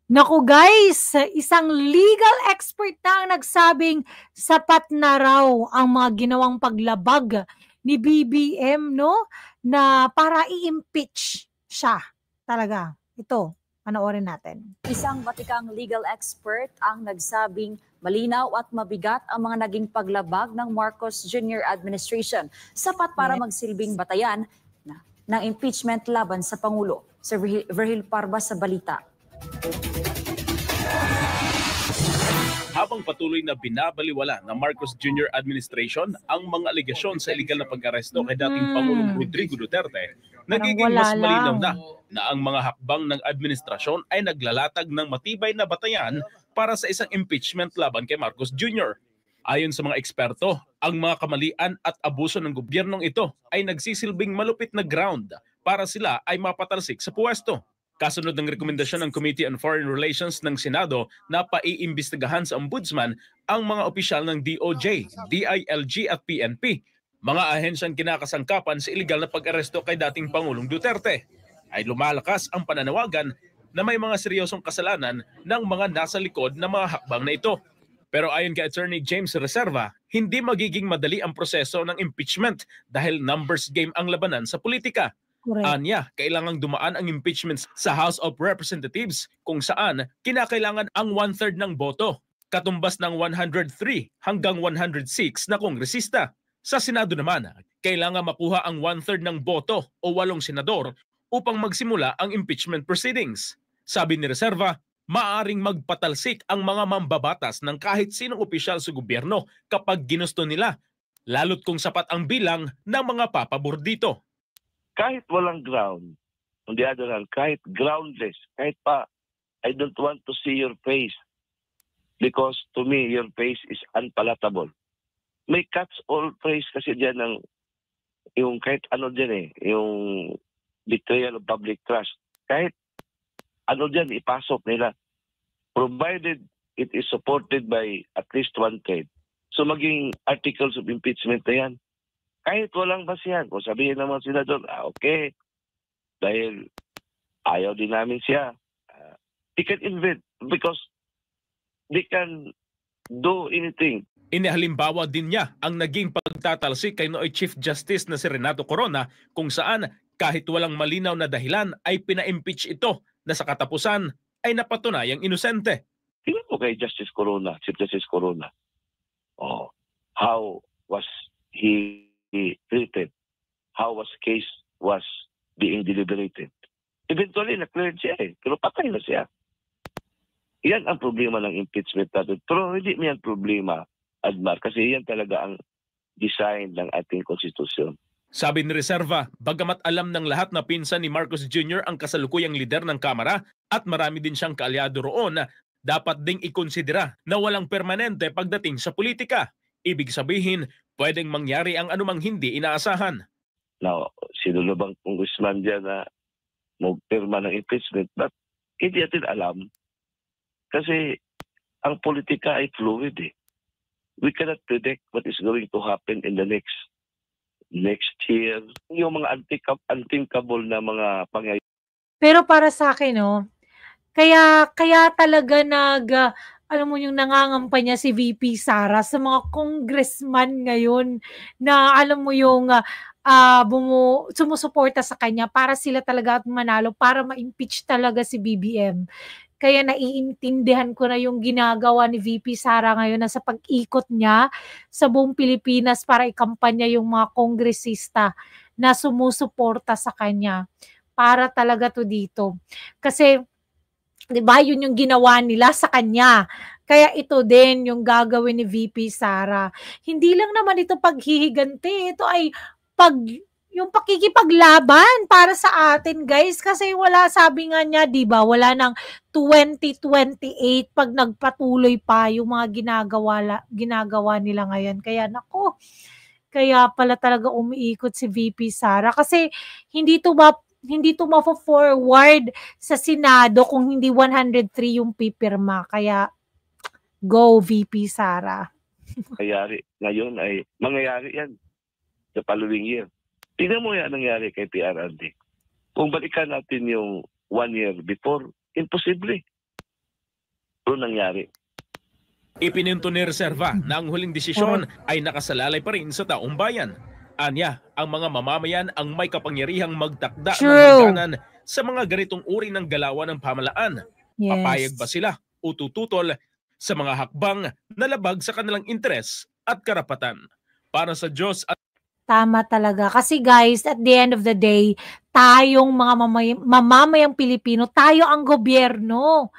Naku guys, isang legal expert na ang nagsabing sapat na raw ang mga ginawang paglabag ni BBM, no? Na para i-impeach siya. Talaga. Ito, panoorin natin. Isang batikang legal expert ang nagsabing malinaw at mabigat ang mga naging paglabag ng Marcos Jr. administration. Sapat para magsilbing batayan ng impeachment laban sa Pangulo. Sir Virgil Parba sa balita. Habang patuloy na binabaliwala ng Marcos Jr. administration ang mga alegasyon sa iligal na pag-aresto kay dating Pangulong Rodrigo Duterte, nagiging mas malinaw na ang mga hakbang ng administrasyon ay naglalatag ng matibay na batayan para sa isang impeachment laban kay Marcos Jr. Ayon sa mga eksperto, ang mga kamalian at abuso ng gobyernong ito ay nagsisilbing malupit na ground para sila ay mapatalsik sa puwesto. Kasunod ng rekomendasyon ng Committee on Foreign Relations ng Senado na paiimbestigahan sa Ombudsman ang mga opisyal ng DOJ, DILG at PNP, mga ahensyang kinakasangkapan sa iligal na pag-aresto kay dating Pangulong Duterte. Ay lumalakas ang pananawagan na may mga seryosong kasalanan ng mga nasa likod ng mga hakbang na ito. Pero ayon kay Attorney James Reserva, hindi magiging madali ang proseso ng impeachment dahil numbers game ang labanan sa politika. Anya, kailangang dumaan ang impeachment sa House of Representatives kung saan kinakailangan ang 1/3 ng boto, katumbas ng 103 hanggang 106 na kongresista. Sa Senado naman, kailangan makuha ang 1/3 ng boto o 8 senador upang magsimula ang impeachment proceedings. Sabi ni Reserva, maaring magpatalsik ang mga mambabatas ng kahit sinong opisyal sa gobyerno kapag ginusto nila, lalo't kung sapat ang bilang ng mga papabor dito. Kahit walang ground, on the other hand, kahit groundless, kahit pa, I don't want to see your face because to me, your face is unpalatable. May catch-all phrase kasi dyan ng yung kahit ano dyan yung betrayal of public trust. Kahit ano dyan, ipasok nila. Provided it is supported by at least 1/3. So maging articles of impeachment na yan. Kahit walang basihan, kung sabihin naman sila doon, okay, dahil ayaw din namin siya, they can invent because they can do anything. Inihalimbawa din niya ang naging pagtatalsik kay nooy Chief Justice na si Renato Corona kung saan kahit walang malinaw na dahilan ay pina-impeach ito na sa katapusan ay napatunayang inosente. Tingnan mo kay Justice Corona, Chief Justice Corona. Oh, how was he treated, how was case was being deliberated. Eventually, na-cleared siya pero patay na siya. Yan ang problema ng impeachment natin. Pero hindi mo yan problema, Admar, kasi yan talaga ang design ng ating konstitusyon. Sabi ni Reserva, bagamat alam ng lahat na pinsan ni Marcos Jr. ang kasalukuyang lider ng Kamara at marami din siyang kaalyado roon, dapat ding ikonsidera na walang permanente pagdating sa politika. Ibig sabihin, pwedeng mangyari ang anumang hindi inaasahan. Now, sino na bang congressman dyan na magpirma ng impeachment? But hindi natin alam. Kasi ang politika ay fluid We cannot predict what is going to happen in the next year. Yung mga unthinkable na mga pangyayari. Pero para sa akin, kaya talaga alam mo yung nangangampanya si VP Sara sa mga congressman ngayon na alam mo yung sumusuporta sa kanya para sila talaga at manalo para ma-impeach talaga si BBM. Kaya naiintindihan ko na yung ginagawa ni VP Sara ngayon na sa pag-ikot niya sa buong Pilipinas para ikampanya yung mga kongresista na sumusuporta sa kanya para talaga to dito. Kasi 'di ba, yun yung ginawa nila sa kanya. Kaya ito din yung gagawin ni VP Sara. Hindi lang naman ito paghihiganti, ito ay yung pakikipaglaban para sa atin, guys. Kasi wala, sabi nga niya, 'di ba, wala nang 2028 pag nagpatuloy pa yung mga ginagawa nila ngayon. Kaya nako, kaya pala talaga umiikot si VP Sara kasi hindi to mafo-forward sa Senado kung hindi 103 yung pipirma. Kaya go VP Sara. Ngayon ay mangyayari yan sa following year. Tingnan mo yan nangyari kay PRRD. Kung balikan natin yung 1 year before, imposible. Ito nangyari. Ipininto ni Reserva na ang huling desisyon ay nakasalalay pa rin sa taong bayan. Anya, ang mga mamamayan ang may kapangyarihang magtakda ng hangganan sa mga ganitong uri ng galawan ng pamahalaan. Papayag ba sila o tututol sa mga hakbang na labag sa kanilang interes at karapatan? Para sa Diyos at Tama talaga. Kasi guys, at the end of the day, tayong mga mamamayang Pilipino, tayo ang gobyerno.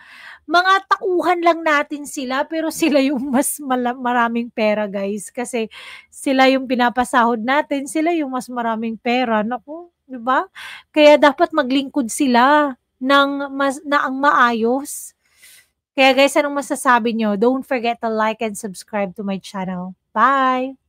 Mga tauhan lang natin sila, pero sila yung mas maraming pera, guys. Kasi sila yung pinapasahod natin, sila yung mas maraming pera. Naku, di ba? Kaya dapat maglingkod sila na ang maayos. Kaya guys, anong masasabi nyo? Don't forget to like and subscribe to my channel. Bye!